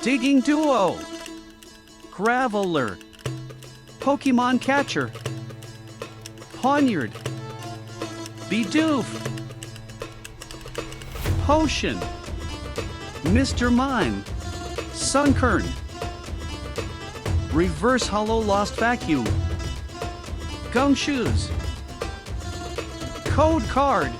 Digging Duo, Graveler, Pokemon Catcher, Poniard, Bidoof, Potion, Mr. Mime, Sunkern, Reverse Hollow Lost Vacuum, Gumshoes, Code Card,